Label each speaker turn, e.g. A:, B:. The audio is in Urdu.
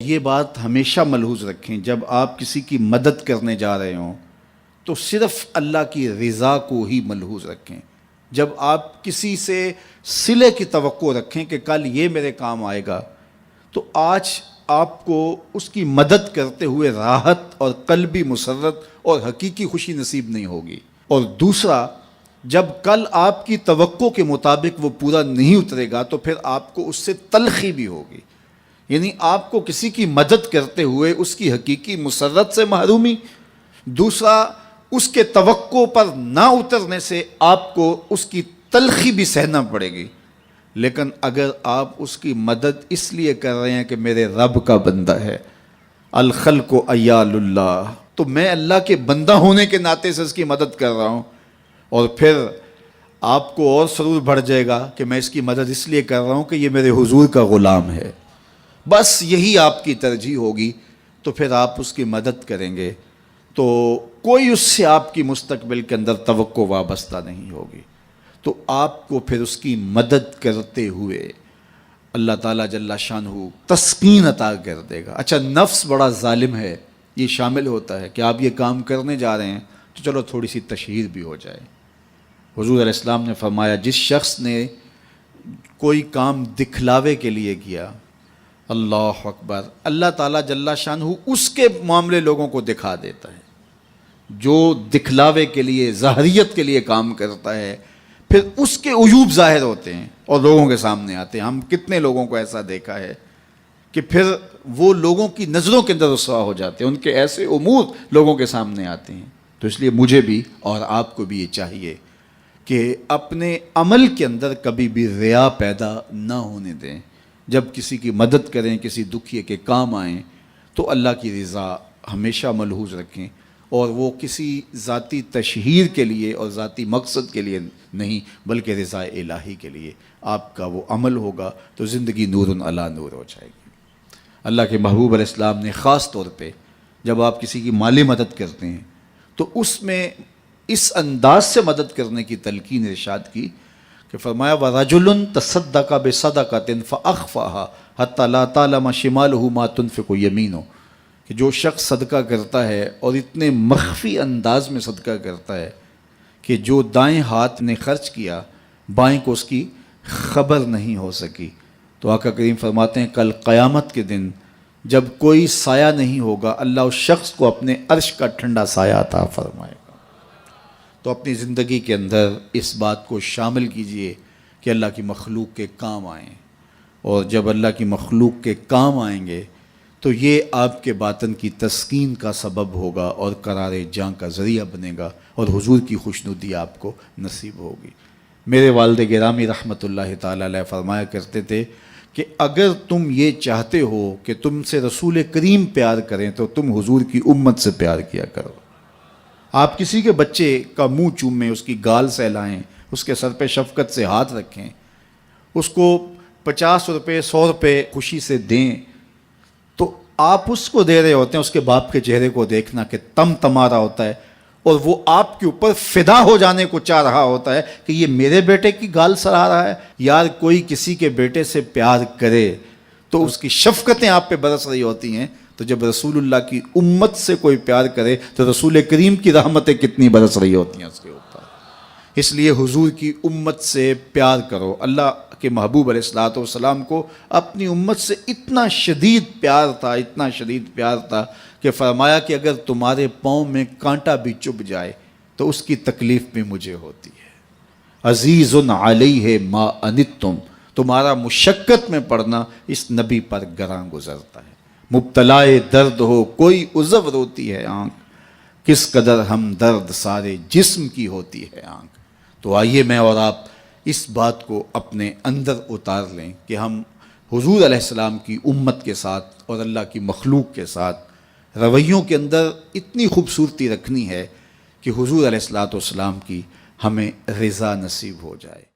A: یہ بات ہمیشہ ملحوظ رکھیں، جب آپ کسی کی مدد کرنے جا رہے ہوں تو صرف اللہ کی رضا کو ہی ملحوظ رکھیں۔ جب آپ کسی سے صلے کی توقع رکھیں کہ کل یہ میرے کام آئے گا، تو آج آپ کو اس کی مدد کرتے ہوئے راحت اور قلبی مسرت اور حقیقی خوشی نصیب نہیں ہوگی۔ اور دوسرا، جب کل آپ کی توقع کے مطابق وہ پورا نہیں اترے گا تو پھر آپ کو اس سے تلخی بھی ہوگی، یعنی آپ کو کسی کی مدد کرتے ہوئے اس کی حقیقی مسرت سے محرومی، دوسرا اس کے توقع پر نہ اترنے سے آپ کو اس کی تلخی بھی سہنا پڑے گی۔ لیکن اگر آپ اس کی مدد اس لیے کر رہے ہیں کہ میرے رب کا بندہ ہے، الخلق عیال اللہ، تو میں اللہ کے بندہ ہونے کے ناطے سے اس کی مدد کر رہا ہوں، اور پھر آپ کو اور سرور بڑھ جائے گا کہ میں اس کی مدد اس لیے کر رہا ہوں کہ یہ میرے حضور کا غلام ہے، بس یہی آپ کی ترجیح ہوگی، تو پھر آپ اس کی مدد کریں گے تو کوئی اس سے آپ کی مستقبل کے اندر توقع وابستہ نہیں ہوگی، تو آپ کو پھر اس کی مدد کرتے ہوئے اللہ تعالیٰ جل شانہ تسکین عطا کر دے گا۔ اچھا، نفس بڑا ظالم ہے، یہ شامل ہوتا ہے کہ آپ یہ کام کرنے جا رہے ہیں تو چلو تھوڑی سی تشہیر بھی ہو جائے۔ حضور علیہ السلام نے فرمایا، جس شخص نے کوئی کام دکھلاوے کے لیے کیا، اللہ اکبر، اللہ تعالیٰ جل شانہ اس کے معاملے لوگوں کو دکھا دیتا ہے۔ جو دکھلاوے کے لیے، ظاہریت کے لیے کام کرتا ہے، پھر اس کے عیوب ظاہر ہوتے ہیں اور لوگوں کے سامنے آتے ہیں۔ ہم کتنے لوگوں کو ایسا دیکھا ہے کہ پھر وہ لوگوں کی نظروں کے اندر رسوا ہو جاتے ہیں، ان کے ایسے امور لوگوں کے سامنے آتے ہیں۔ تو اس لیے مجھے بھی اور آپ کو بھی یہ چاہیے کہ اپنے عمل کے اندر کبھی بھی ریا پیدا نہ ہونے دیں۔ جب کسی کی مدد کریں، کسی دکھیے کے کام آئیں، تو اللہ کی رضا ہمیشہ ملحوظ رکھیں، اور وہ کسی ذاتی تشہیر کے لیے اور ذاتی مقصد کے لیے نہیں، بلکہ رضا الہی کے لیے آپ کا وہ عمل ہوگا تو زندگی نور علی نور ہو جائے گی۔ اللہ کے محبوب علیہ السلام نے خاص طور پہ جب آپ کسی کی مالی مدد کرتے ہیں تو اس میں اس انداز سے مدد کرنے کی تلقین ارشاد کی کہ فرمایا، وَرَجُلٌ تَصَدَّقَ بِصَدَقَةٍ فَأَخْفَاهَا حَتَّى لَا تَعْلَمَ شِمَالُهُ مَا تُنْفِقُ يَمِينُهُ، کہ جو شخص صدقہ کرتا ہے اور اتنے مخفی انداز میں صدقہ کرتا ہے کہ جو دائیں ہاتھ نے خرچ کیا بائیں کو اس کی خبر نہیں ہو سکی، تو آقا کریم فرماتے ہیں کل قیامت کے دن جب کوئی سایہ نہیں ہوگا، اللہ اس شخص کو اپنے عرش کا ٹھنڈا سایہ عطا فرمائے گا۔ تو اپنی زندگی کے اندر اس بات کو شامل کیجئے کہ اللہ کی مخلوق کے کام آئیں، اور جب اللہ کی مخلوق کے کام آئیں گے تو یہ آپ کے باطن کی تسکین کا سبب ہوگا اور قرار جاں کا ذریعہ بنے گا، اور حضور کی خوشنودی آپ کو نصیب ہوگی۔ میرے والد گرامی رحمۃ اللہ تعالی علیہ فرمایا کرتے تھے کہ اگر تم یہ چاہتے ہو کہ تم سے رسول کریم پیار کریں تو تم حضور کی امت سے پیار کیا کرو۔ آپ کسی کے بچے کا منہ چومیں، اس کی گال سہلائیں، اس کے سر پہ شفقت سے ہاتھ رکھیں، اس کو 50 روپے 100 روپے خوشی سے دیں، تو آپ اس کو دے رہے ہوتے ہیں، اس کے باپ کے چہرے کو دیکھنا کہ تم تمہارا ہوتا ہے، اور وہ آپ کے اوپر فدا ہو جانے کو چاہ رہا ہوتا ہے کہ یہ میرے بیٹے کی گال سڑا رہا ہے۔ یار، کوئی کسی کے بیٹے سے پیار کرے تو اس کی شفقتیں آپ پہ برس رہی ہوتی ہیں، تو جب رسول اللہ کی امت سے کوئی پیار کرے تو رسول کریم کی رحمتیں کتنی برس رہی ہوتی ہیں اس کے اوپر۔ اس لیے حضور کی امت سے پیار کرو۔ اللہ کے محبوب علیہ الصلوۃ والسلام کو اپنی امت سے اتنا شدید پیار تھا، اتنا شدید پیار تھا کہ فرمایا کہ اگر تمہارے پاؤں میں کانٹا بھی چبھ جائے تو اس کی تکلیف بھی مجھے ہوتی ہے۔ عزیز علیہ ما عنتم، تمہارا مشقت میں پڑنا اس نبی پر گراں گزرتا ہے۔ مبتلائے درد ہو کوئی عذر روتی ہے آنکھ، کس قدر ہم درد سارے جسم کی ہوتی ہے آنکھ۔ تو آئیے میں اور آپ اس بات کو اپنے اندر اتار لیں کہ ہم حضور علیہ السلام کی امت کے ساتھ اور اللہ کی مخلوق کے ساتھ رویوں کے اندر اتنی خوبصورتی رکھنی ہے کہ حضور علیہ السلام کی ہمیں رضا نصیب ہو جائے۔